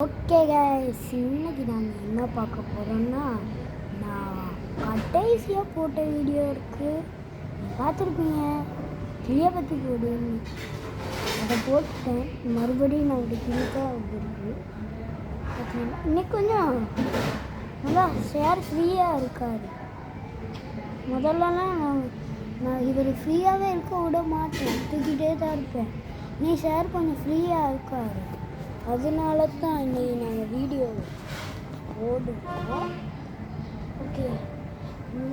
Okay guys, இன்னைக்கு நாங்கள் என்ன பார்க்க போகிறோம்னா, நான் கடைசியாக போட்ட வீடியோ இருக்குது, பார்த்துருப்பீங்க. கிளியை பற்றி போடுன்னு அதை போட்டேன். மறுபடியும் நான் ஒரு கிளிக்காக வந்துருக்கு. இன்னைக்கு கொஞ்சம் நல்லா ஷேர் ஃப்ரீயாக இருக்காது. முதல்லலாம் நான் இவர் ஃப்ரீயாகவே இருக்க விட மாட்டேன், தூக்கிட்டே தான் இருப்பேன். நீ ஷேர் கொஞ்சம் ஃப்ரீயாக இருக்காது, அதனால தான் இன்னைக்கு நாங்கள் வீடியோ போடுவோம். ஓகே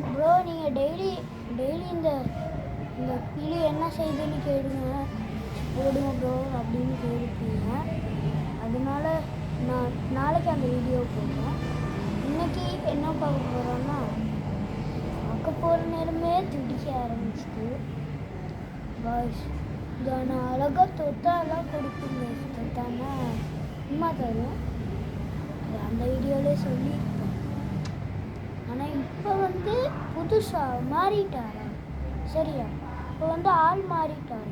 ப்ரோ, நீங்கள் டெய்லி இந்த கிளி என்ன செய்யுதுன்னு கேளுங்க, போடுங்க ப்ரோ அப்படின்னு கேட்பீங்க. அதனால நான் நாளைக்கு அந்த வீடியோ போடுறேன். இன்னைக்கு என்ன பார்க்க போகிறோன்னா, பார்க்க போகிற நேரமே துடிக்க ஆரம்பிச்சிட்டு பாய்ஸ் இதை நான் அழகாக தொட்டாலாம் கொடுப்பீங்க. தொட்டானா அம்மா தரும், அந்த வீடியோவிலே சொல்லியிருக்கேன். ஆனால் இப்போ புதுசாக மாறிட்டாரா? சரியா, இப்போ ஆள் மாறிட்டார்.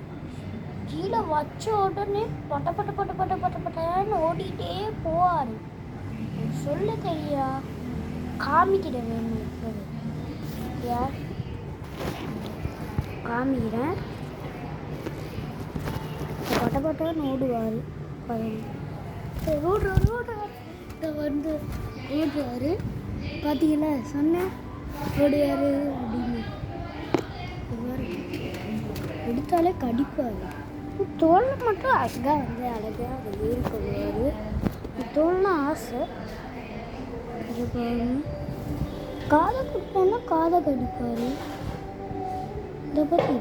கீழே வச்ச உடனே பட்ட பட்ட பட்ட பட்ட பட்ட பட்டன்னு ஓடிக்கிட்டே போவார். சொல்ல தெரியா, காமிக்கிட வேணும். இப்போ யார் காமிக்கிறேன். பட்ட பட்டன்னு ஓடுவார். ஓடுறாரு பார்த்தீங்களா, சொன்னேன் ஓடுவார் அப்படின்னு. எடுத்தாலே கடிப்பார். தோல் மட்டும் அழகாக அழகாக வெளியே கொள்வார். தோல்னா ஆசை. காதை கொடுத்தோன்னா காதை கடிப்பார். இதை பற்றி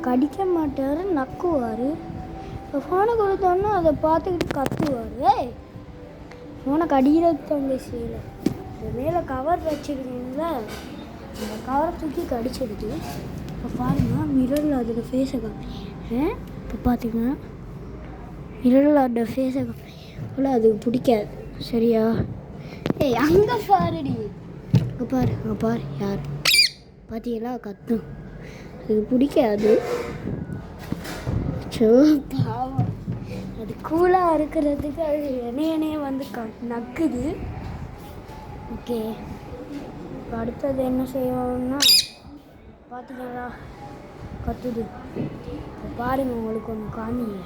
கடிக்க மாட்டார், நக்குவார். இப்போ ஃபோனை கொடுத்தோன்னா அதை பார்த்துக்கிட்டு கத்துவார். ஃபோனை கடிக்கிறதுக்கு தங்க செய்யலை. இந்த மேலே கவர் வச்சுருக்கீங்களா, அந்த கவரை தூக்கி கடிச்சிடுது. இப்போ பாருங்கள், மிரரில் அதில் ஃபேஸை இப்போ பார்த்தீங்கன்னா மிரரில் அந்த ஃபேஸை அவ்வளோ அதுக்கு பிடிக்காது. சரியா? அங்கே பாருடி, அங்கே பாரு யார் பார்த்தீங்களா, கத்தும். அது பிடிக்காது. பாவம், அது கூலாக இருக்கிறதுக்கு அது எண்ணெயே நக்குது. ஓகே, இப்போ அடுத்தது என்ன செய்வோம்னா, பார்த்தீங்களா கத்துது. இப்போ பாருங்கள், உங்களுக்கு ஒன்று காமிங்க.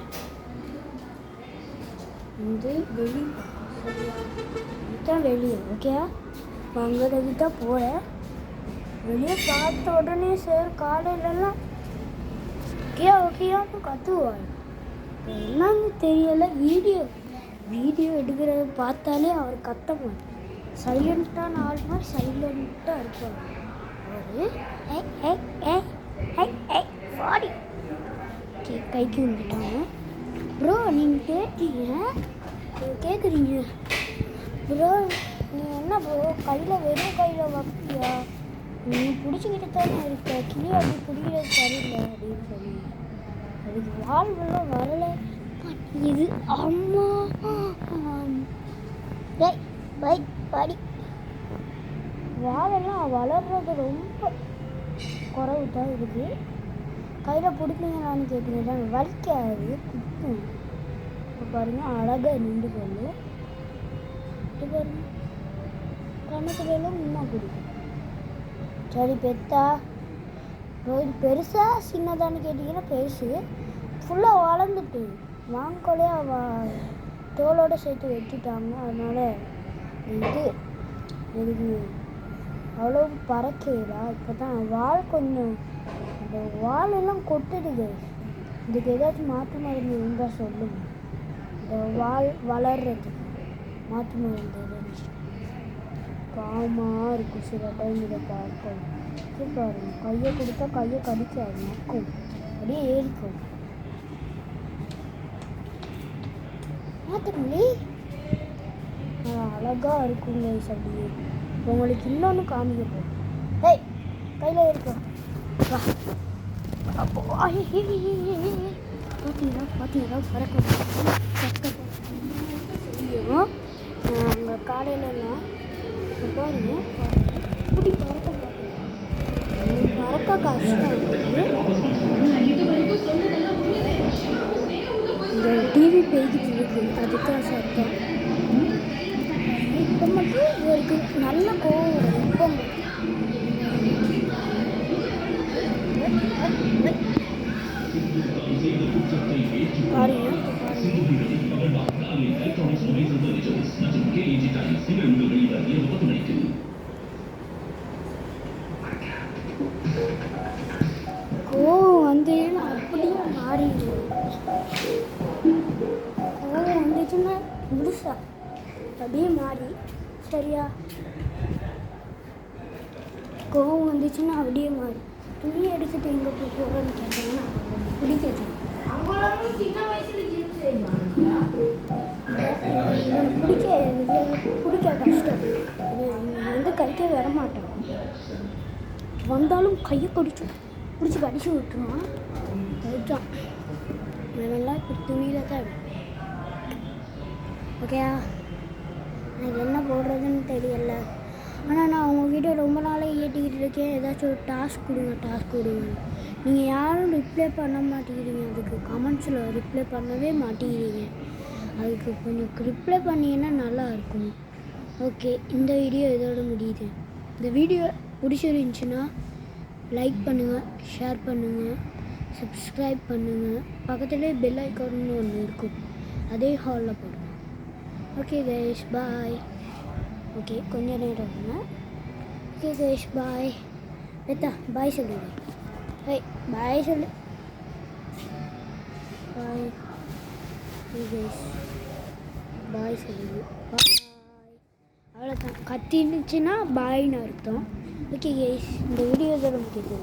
வெளியே ஓகே, அங்கே தான் போகிறேன். வெளியே பார்த்த உடனே சார் காலையிலலாம் ஓகேயான்னு கத்துவாள். என்னன்னு தெரியலை, வீடியோ எடுக்கிறத பார்த்தாலே அவர் கத்தமான். சைலண்ட்டான ஆள் மாதிரி சைலண்ட்டாக இருப்பார் அவர். கைக்கு வந்துட்டாங்க. ப்ரோ, நீங்கள் கேட்குறீங்க ப்ரோ, நீ என்ன ப்ரோ வெறும் கையில் வைப்பியா? நீ பிடிச்சிக்கிட்டு தானே இருக்க, கிளி அப்படி பிடிக்கிறது சரியில்லை அப்படின்னு சொல்லி அதுக்கு வாழ்வெல்லாம் வரலை. இது அம்மா படி வாழெல்லாம் வளர்றது ரொம்ப குறைவு தான் இருக்குது. கையில் பிடிப்பீங்களான்னு கேட்டீங்கன்னா வலிக்காது, குத்தும். இப்போ பாருங்கள், அழகாக நின்று கொண்டு இது பாருங்க, கணக்குலாம் உண்மை பிடிக்கும். சரி, பெத்தா இது பெருசா சின்னதான்னு கேட்டிங்கன்னா பெருசு. ஃபுல்லாக வளர்ந்துட்டு வாங்கலையாக தோலோடு சேர்த்து வெட்டிட்டாங்க. அதனால் இது எதுக்கு அவ்வளோ பறக்கலா. இப்போ தான் வால் கொஞ்சம், இந்த வாலெல்லாம் கொட்டுடுது. இதுக்கு ஏதாச்சும் மாற்று மருந்து இருந்தால் சொல்லுங்கள். இந்த வால் வளர்றதுக்கு மாற்று மருந்து இருந்துச்சு. காமாக இருக்கும் சில டைம் இதை பார்க்கணும். பாருங்க, கையை கொடுத்தா கையை கடிக்காது, நக்கும், அப்படியே ஏறிக்கும். பார்த்துக்கோங்களே, அழகாக இருக்குங்க. அப்படியே உங்களுக்கு இன்னொன்று காமிக்க போகும். கையில் இருக்கும். பார்த்தீங்களா பறக்க உங்கள் காலையிலலாம் பாருங்க, இப்படி பறக்க கஷ்டம். இந்த டிவி போய்கிட்டு இருக்கு, அதுதான் சத்தம். இப்போ மட்டும் இவருக்கு நல்ல கோவம் வரும். இப்போ பாருங்க, கோவம் வந்து அப்படியே மாறிடும். கோவம் வந்துச்சுன்னா முழுசா அப்படியே மாறி, சரியா? கோவம் வந்துச்சுன்னா அப்படியே மாறி. துணி எடுத்துட்டு எங்கே போய் போகிறோன்னு கேட்டீங்கன்னா பிடிக்காது. பிடிக்க கஷ்டம். வந்து கைக்கே வர மாட்டேன். வந்தாலும் கையை பிடிச்சி கடிச்சு விட்டுருவான். அதுதான் அதெல்லாம் இப்போ துணியில் தான் ஓகேயா? எனக்கு என்ன போடுறதுன்னு தெரியல. ஆனால் நான் உங்ககிட்ட ரொம்ப நாளாக ஏற்றிக்கிட்டு இருக்கேன், ஏதாச்சும் ஒரு டாஸ்க் கொடுங்க. நீங்கள் யாரும் ரிப்ளை பண்ண மாட்டேங்கிறீங்க. அதுக்கு கமெண்ட்ஸில் ரிப்ளை பண்ணவே மாட்டேங்கிறீங்க. அதுக்கு கொஞ்சம் ரிப்ளை பண்ணிங்கன்னா நல்லாயிருக்கும். ஓகே, இந்த வீடியோ இதோட முடியுது. இந்த வீடியோ பிடிச்சிருந்துச்சின்னா லைக் பண்ணுங்கள், ஷேர் பண்ணுங்கள், சப்ஸ்கிரைப் பண்ணுங்கள். பக்கத்துலேயே பெல் ஐக்கான்னு ஒன்று இருக்கும், அதே ஹாலில் போடுங்க. ஓகே கைஸ், பாய். ஓகே, கொஞ்சம் நேரம் இருங்க. ஓகே கைஸ், பாய். பெத்தா பாய் சொல்லுங்க. பாய் சொல்லு. பாய் கைஸ், பாய் சொல்லுங்க. பாய். அவ்வளோதான். கத்திருந்துச்சுன்னா பாய்னு அர்த்தம். ஓகே கைஸ், இந்த வீடியோ தான் முடியுது.